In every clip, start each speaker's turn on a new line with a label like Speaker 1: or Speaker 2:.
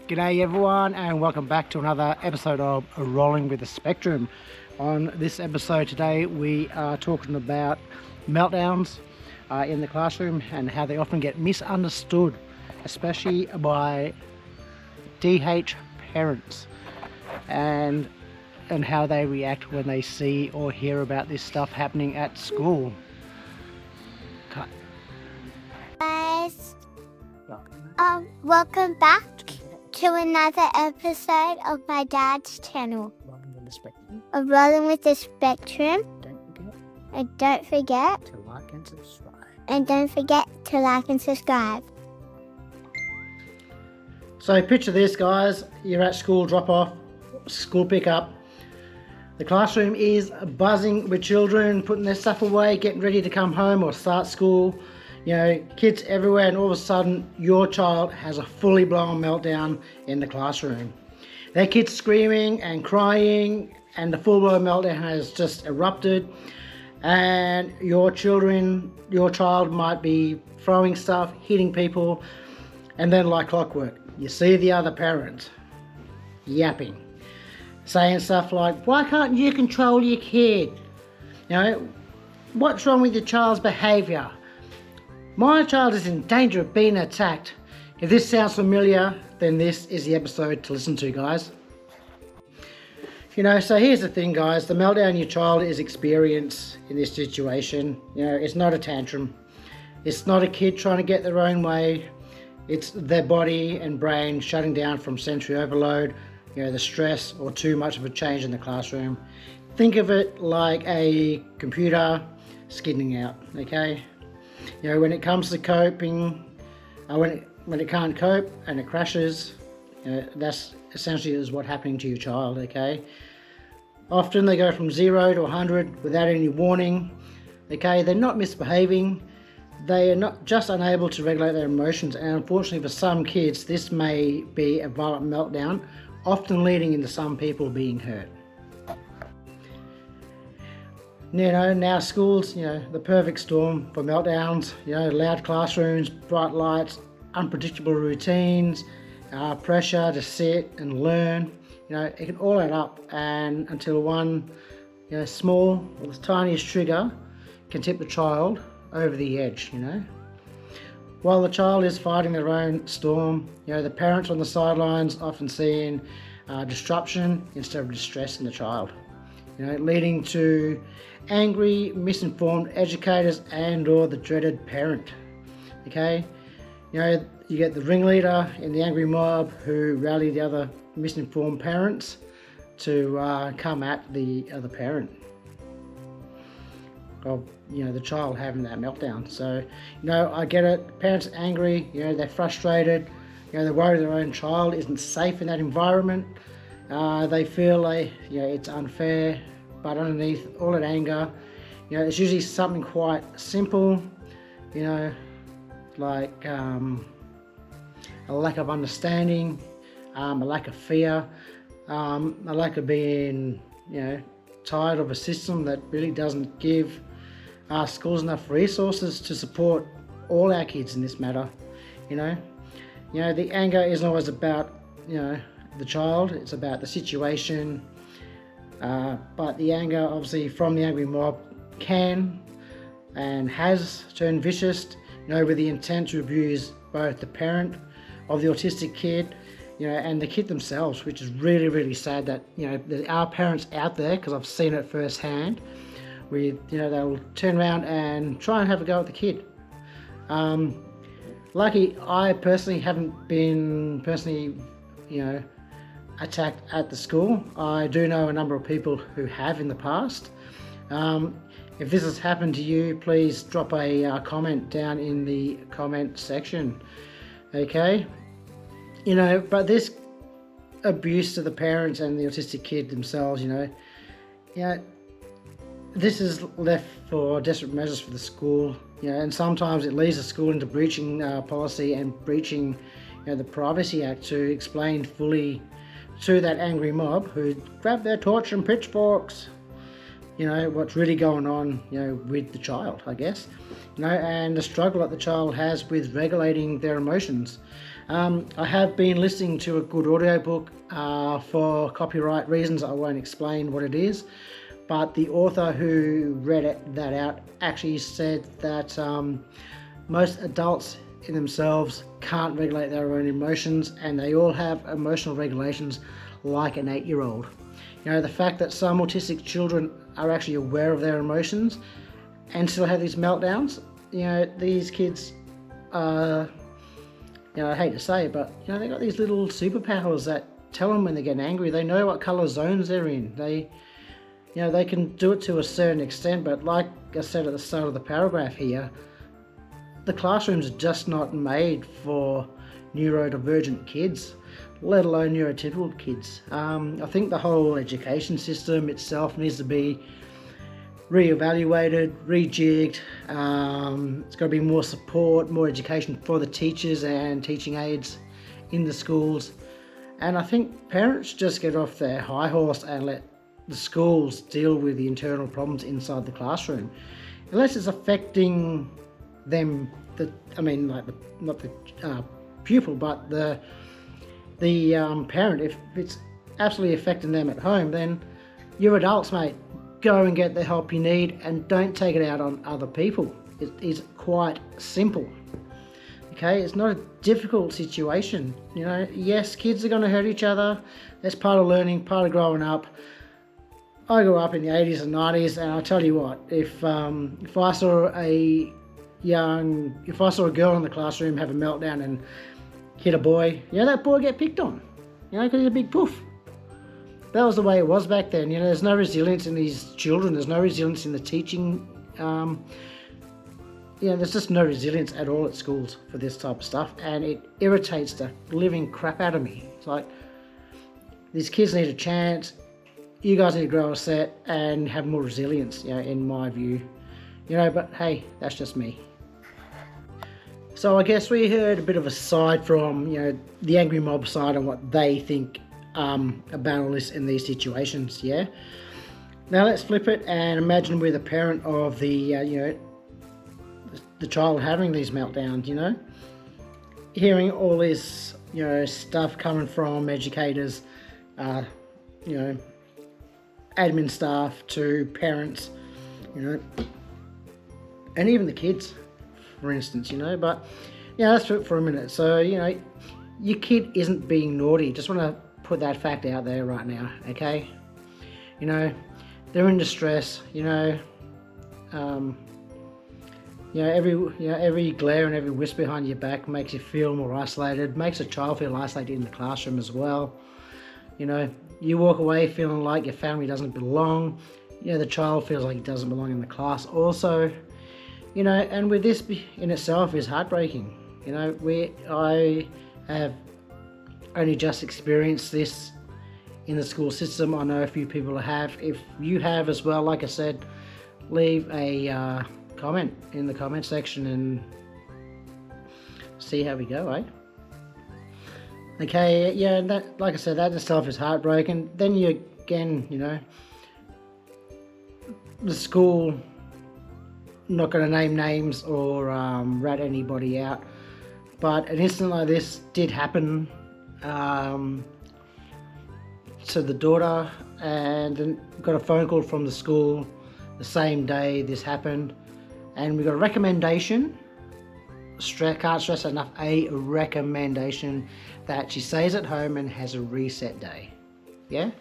Speaker 1: G'day everyone, and welcome back to another episode of Rolling with the Spectrum. On this episode today we are talking about meltdowns in the classroom and how they often get misunderstood, especially by DH parents, and how they react when they see or hear about this stuff happening at school.
Speaker 2: Guys, welcome back to another episode of my dad's channel.
Speaker 1: Rolling with the Spectrum.
Speaker 2: Of Rolling with the Spectrum.
Speaker 1: Don't forget
Speaker 2: And don't forget
Speaker 1: to like and subscribe. So picture this, guys. You're at school drop off, school pickup. The classroom is buzzing with children putting their stuff away, getting ready to come home or start school. You know, kids everywhere, and all of a sudden your child has a fully blown meltdown in the classroom. Their kid's screaming and crying, and the full blown meltdown has just erupted. And your child might be throwing stuff, hitting people, and then like clockwork, you see the other parent yapping, saying stuff like, "Why can't you control your kid? You know, what's wrong with your child's behaviour? My child is in danger of being attacked." If this sounds familiar, then this is the episode to listen to, guys. You know, so here's the thing, guys. The meltdown your child is experiencing in this situation, you know, it's not a tantrum. It's not a kid trying to get their own way. It's their body and brain shutting down from sensory overload, you know, the stress or too much of a change in the classroom. Think of it like a computer skidding out, okay? You know, when it comes to coping, when it can't cope and it crashes, you know, that's essentially is what's happening to your child, okay? Often they go from 0 to 100 without any warning, okay? They're not misbehaving, they are not just unable to regulate their emotions, and unfortunately for some kids this may be a violent meltdown, often leading into some people being hurt. You know, now schools, you know, the perfect storm for meltdowns. You know, loud classrooms, bright lights, unpredictable routines, pressure to sit and learn. You know, it can all add up, and until one, you know, small or the tiniest trigger can tip the child over the edge, you know. While the child is fighting their own storm, you know, the parents on the sidelines often seeing disruption instead of distress in the child. You know, leading to angry, misinformed educators and or the dreaded parent, okay? You know, you get the ringleader in the angry mob who rally the other misinformed parents to come at the other parent of, you know, the child having that meltdown. So, you know, I get it, parents are angry, you know, they're frustrated, you know, they're worried their own child isn't safe in that environment. They feel like, you know, it's unfair, but underneath all that anger, you know, it's usually something quite simple, you know, like a lack of understanding, a lack of fear, a lack of being, you know, tired of a system that really doesn't give our schools enough resources to support all our kids in this matter. You know, the anger isn't always about, you know, the child, it's about the situation, but the anger obviously from the angry mob can and has turned vicious, you know, with the intent to abuse both the parent of the autistic kid, you know, and the kid themselves, which is really, really sad that, you know, there are parents out there, because I've seen it firsthand, where, you know, they'll turn around and try and have a go at the kid. Lucky I personally haven't been you know, attacked at the school. I do know a number of people who have in the past. If this has happened to you, please drop a comment down in the comment section, okay? You know, but this abuse to the parents and the autistic kid themselves, you know, this is left for desperate measures for the school, you know, and sometimes it leads the school into breaching policy and breaching, you know, the Privacy Act to explain fully to that angry mob who grab their torch and pitchforks, you know, what's really going on, you know, with the child, I guess, you know, and the struggle that the child has with regulating their emotions. I have been listening to a good audiobook for copyright reasons. I won't explain what it is, but the author who read that out actually said that most adults in themselves can't regulate their own emotions, and they all have emotional regulations like an 8-year-old. You know, the fact that some autistic children are actually aware of their emotions and still have these meltdowns, you know, these kids are, you know, I hate to say it, but, you know, they got these little superpowers that tell them when they're getting angry. They know what colour zones they're in. They, you know, they can do it to a certain extent, but like I said at the start of the paragraph here, the classroom's just not made for neurodivergent kids, let alone neurotypical kids. I think the whole education system itself needs to be reevaluated, rejigged. It's got to be more support, more education for the teachers and teaching aides in the schools. And I think parents just get off their high horse and let the schools deal with the internal problems inside the classroom. Unless it's affecting them, not the pupil, but the parent. If it's absolutely affecting them at home, then you're adults, mate. Go and get the help you need, and don't take it out on other people. It is quite simple. Okay, it's not a difficult situation. You know, yes, kids are going to hurt each other. That's part of learning, part of growing up. I grew up in the 80s and 90s, and I'll tell you what, if I saw a girl in the classroom have a meltdown and hit a boy, you know, that boy would get picked on, you know, because he's a big poof. That was the way it was back then. You know, there's no resilience in these children. There's no resilience in the teaching. There's just no resilience at all at schools for this type of stuff, and it irritates the living crap out of me. It's like, these kids need a chance. You guys need to grow a set and have more resilience, you know, in my view. You know, but hey, that's just me. So I guess we heard a bit of a side from, you know, the angry mob side on what they think about all this in these situations, yeah? Now let's flip it and imagine we're the parent of the child having these meltdowns, you know? Hearing all this, you know, stuff coming from educators, admin staff to parents, you know, and even the kids, for instance, you know, but, yeah, let's flip for a minute. So, you know, your kid isn't being naughty. Just want to put that fact out there right now, okay? You know, they're in distress, every glare and every whisper behind your back makes you feel more isolated, makes a child feel isolated in the classroom as well. You know, you walk away feeling like your family doesn't belong. You know, the child feels like he doesn't belong in the class also. You know, and with this in itself is heartbreaking. You know, I have only just experienced this in the school system. I know a few people have. If you have as well, like I said, leave a comment in the comment section and see how we go, eh? Okay, yeah, that, like I said, that itself is heartbreaking. Then you, again, you know, the school, not going to name names or rat anybody out, but an incident like this did happen to the daughter, and then got a phone call from the school the same day this happened, and we got a recommendation. Can't stress enough, a recommendation that she stays at home and has a reset day. Yeah?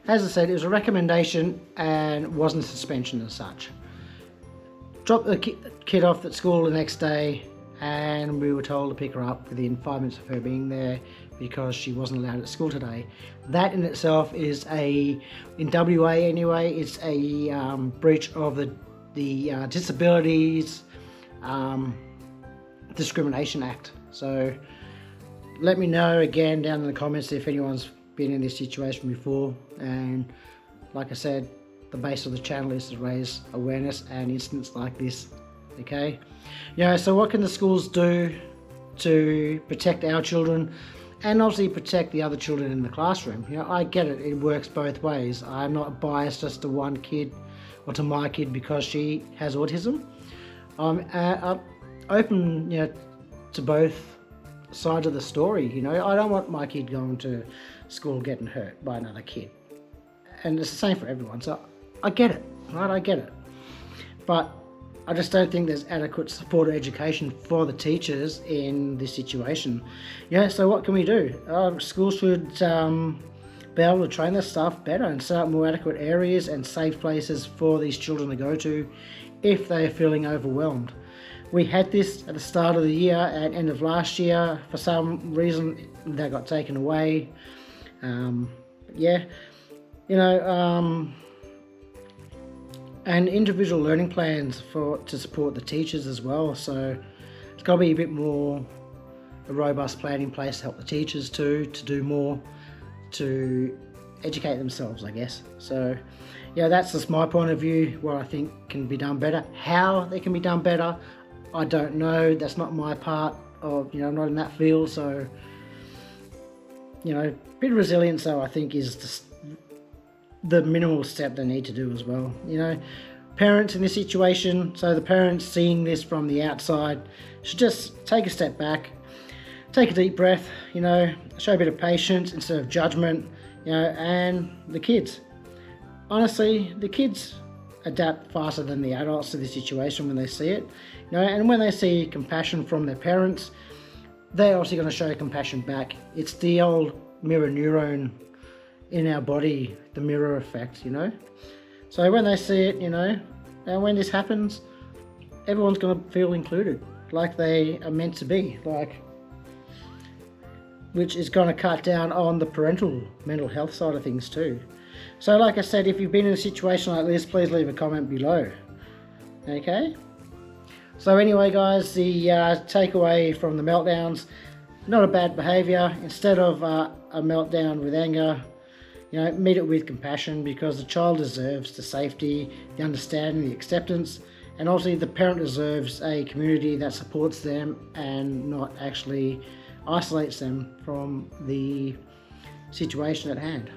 Speaker 1: As I said, it was a recommendation and wasn't a suspension as such. Dropped the kid off at school the next day, and we were told to pick her up within 5 minutes of her being there because she wasn't allowed at school today. That in itself is in WA anyway, it's a breach of the Disabilities Discrimination Act. So let me know again down in the comments if anyone's been in this situation before, and like I said, the base of the channel is to raise awareness and incidents like this. Okay, so what can the schools do to protect our children and obviously protect the other children in the classroom? I get it, it works both ways. I'm not biased just to one kid or to my kid because she has autism. I'm open to both sides of the story. You know, I don't want my kid going to school getting hurt by another kid, and it's the same for everyone. So I get it, right? I get it, but I just don't think there's adequate support or education for the teachers in this situation. Yeah, so what can we do? Schools should be able to train their staff better and set up more adequate areas and safe places for these children to go to if they are feeling overwhelmed. We had this at the start of the year and end of last year. For some reason, that got taken away. And individual learning plans to support the teachers as well. So it's got to be a bit more a robust plan in place to help the teachers to do more to educate themselves, I guess. So yeah, that's just my point of view, what I think can be done better. How they can be done better, I don't know. That's not my part of, I'm not in that field. So, a bit of resilience though, I think, is just the minimal step they need to do as well. Parents in this situation, so the parents seeing this from the outside should just take a step back, take a deep breath, show a bit of patience instead of judgment, and the kids. Honestly, the kids adapt faster than the adults to this situation when they see it, and when they see compassion from their parents, they're obviously going to show compassion back. It's the old mirror neuron in our body, the mirror effect, So when they see it, and when this happens, everyone's going to feel included, like they are meant to be, which is going to cut down on the parental mental health side of things too. So like I said, if you've been in a situation like this, please leave a comment below. Okay? So anyway guys, the takeaway from the meltdowns, not a bad behaviour. Instead of a meltdown with anger, meet it with compassion, because the child deserves the safety, the understanding, the acceptance, and obviously the parent deserves a community that supports them and not actually isolates them from the situation at hand.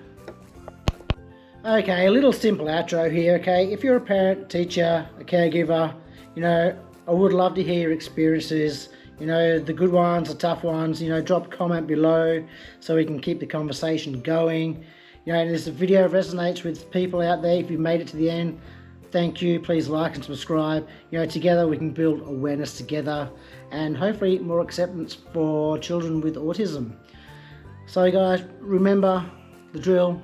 Speaker 1: Okay, a little simple outro here, okay? If you're a parent, teacher, a caregiver, I would love to hear your experiences, the good ones, the tough ones, drop a comment below so we can keep the conversation going. And if the video resonates with people out there, if you've made it to the end, thank you. Please like and subscribe. Together we can build awareness together and hopefully more acceptance for children with autism. So guys, remember the drill.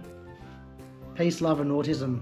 Speaker 1: Peace, love and autism.